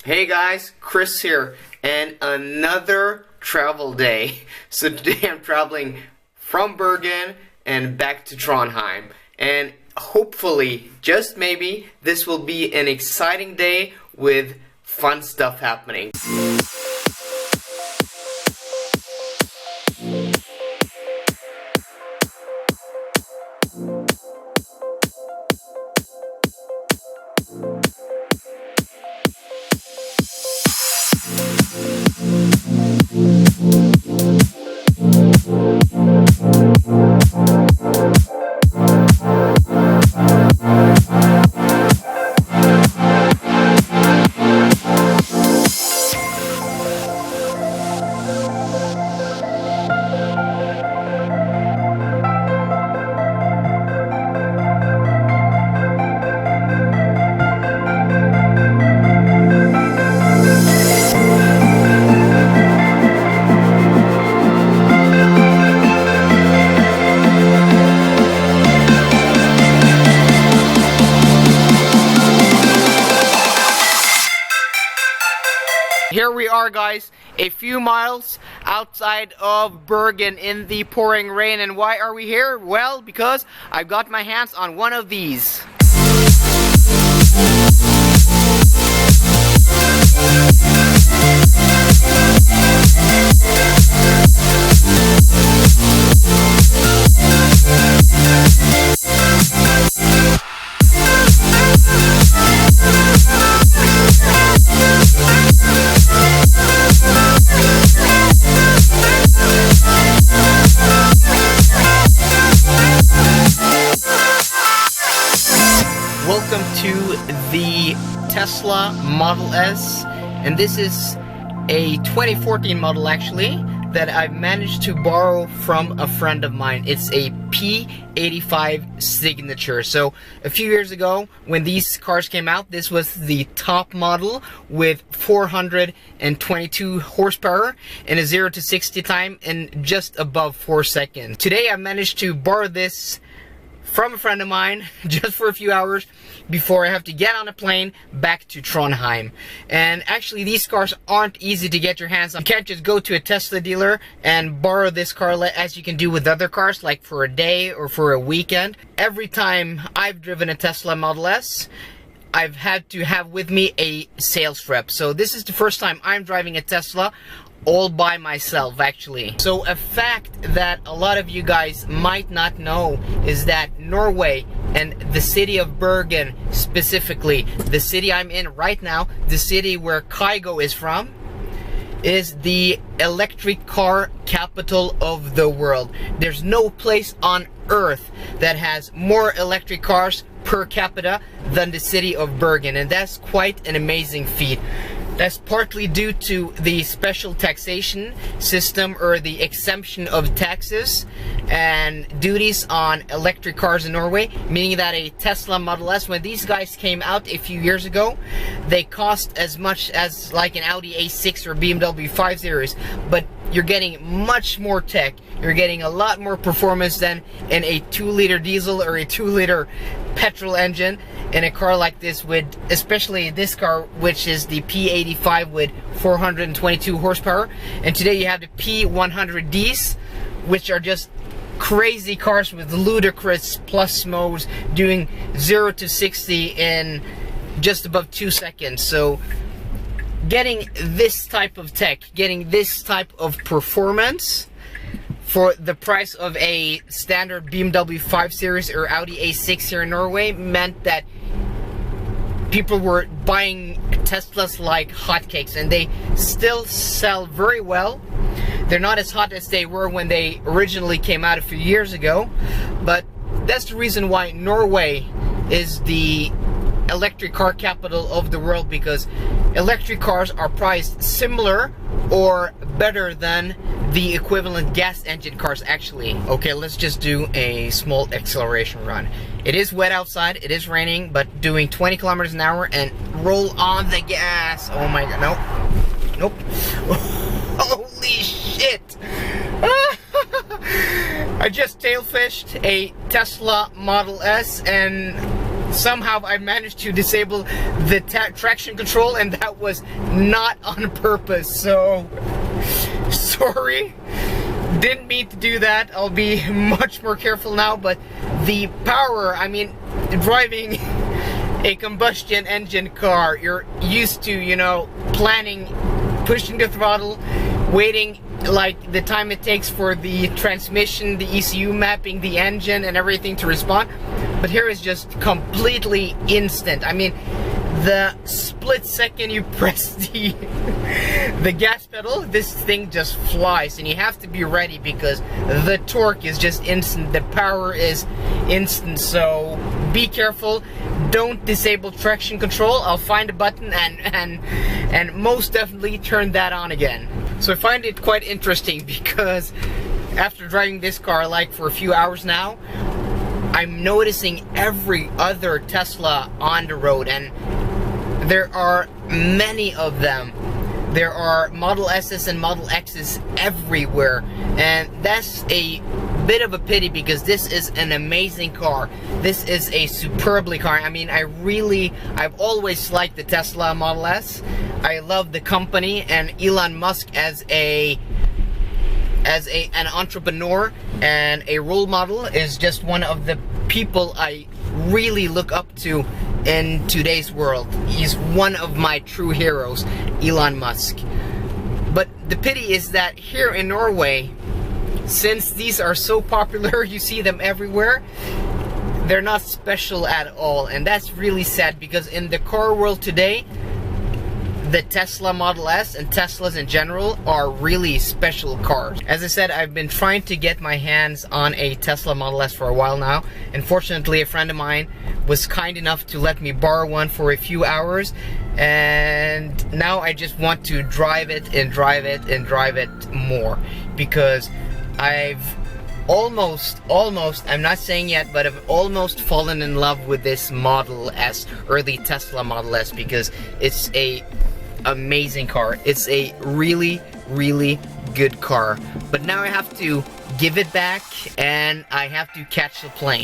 Hey guys, Chris here, and another travel day. So today I'm traveling from Bergen and back to Trondheim, and hopefully, just maybe, this will be an exciting day with fun stuff happening. Here we are, guys, a few miles outside of Bergen in the pouring rain. And why are we here? Well, because I've got my hands on one of these. Welcome to the Tesla Model S, and this is a 2014 model actually that I've managed to borrow from a friend of mine. It's a P85 signature. So a few years ago when these cars came out, this was the top model with 422 horsepower and a 0 to 60 time in just above 4 seconds. Today I managed to borrow this from a friend of mine just for a few hours before I have to get on a plane back to Trondheim. And actually these cars aren't easy to get your hands on. You can't just go to a Tesla dealer and borrow this car as you can do with other cars, like for a day or for a weekend. Every time I've driven a Tesla Model S, I've had to have with me a sales rep. So this is the first time I'm driving a Tesla all by myself, actually. So a fact that a lot of you guys might not know is that Norway and the city of Bergen, specifically the city I'm in right now, the city where Kygo is from, is the electric car capital of the world. There's no place on earth that has more electric cars per capita than the city of Bergen, and that's quite an amazing feat. That's partly due to the special taxation system, or the exemption of taxes and duties on electric cars in Norway, meaning that a Tesla Model S, when these guys came out a few years ago, they cost as much as like an Audi A6 or BMW 5 Series, but you're getting much more tech. You're getting a lot more performance than in a 2-liter diesel or a 2-liter petrol engine in a car like this, with especially this car, which is the P85 with 422 horsepower. And today you have the P100Ds, which are just crazy cars with ludicrous plus modes, doing 0 to 60 in just above 2 seconds. So getting this type of tech, getting this type of performance for the price of a standard BMW 5 Series or Audi A6 here in Norway meant that people were buying Teslas like hotcakes, and they still sell very well. They're not as hot as they were when they originally came out a few years ago, but that's the reason why Norway is the electric car capital of the world, because electric cars are priced similar or better than the equivalent gas engine cars actually. Okay, let's just do a small acceleration run. It is wet outside, it is raining, but doing 20 kilometers an hour and roll on the gas. Oh my god, nope. Nope. Holy shit. I just tailfished a Tesla Model S and somehow I managed to disable the traction control, and that was not on purpose, so sorry. Didn't mean to do that. I'll be much more careful now. But the power, I mean, driving a combustion engine car, you're used to, you know, planning, pushing the throttle, waiting like the time it takes for the transmission, the ECU mapping, the engine and everything to respond. But here is just completely instant. I mean, the split second you press the gas pedal, this thing just flies, and you have to be ready because the torque is just instant, the power is instant, so be careful. Don't disable traction control. I'll find a button and most definitely turn that on again. So I find it quite interesting because after driving this car like for a few hours now, I'm noticing every other Tesla on the road, and there are many of them. There are Model S's and Model X's everywhere, and that's a bit of a pity because this is an amazing car. This is a superbly car. I mean, I've always liked the Tesla Model S. I love the company, and Elon Musk as an entrepreneur and a role model is just one of the people I really look up to in today's world. He's one of my true heroes, Elon Musk. But the pity is that here in Norway, since these are so popular, you see them everywhere, they're not special at all, and that's really sad because in the car world today, the Tesla Model S and Teslas in general are really special cars. As I said, I've been trying to get my hands on a Tesla Model S for a while now, and fortunately a friend of mine was kind enough to let me borrow one for a few hours, and now I just want to drive it and drive it and drive it more because I've almost, I'm not saying yet, but I've almost fallen in love with this Model S, or the Tesla Model S, because it's a amazing car. It's a really, really good car. But now I have to give it back, and I have to catch the plane.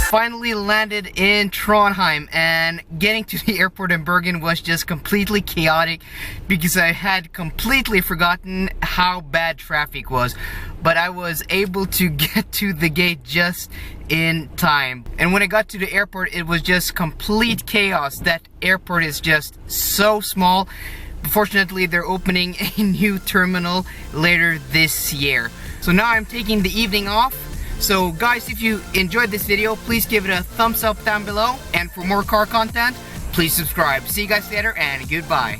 Finally landed in Trondheim, and getting to the airport in Bergen was just completely chaotic because I had completely forgotten how bad traffic was, but I was able to get to the gate just in time. And when I got to the airport, it was just complete chaos. That airport is just so small. Fortunately, they're opening a new terminal later this year. So now I'm taking the evening off. So guys, if you enjoyed this video, please give it a thumbs up down below, and for more car content, please subscribe. See you guys later, and goodbye.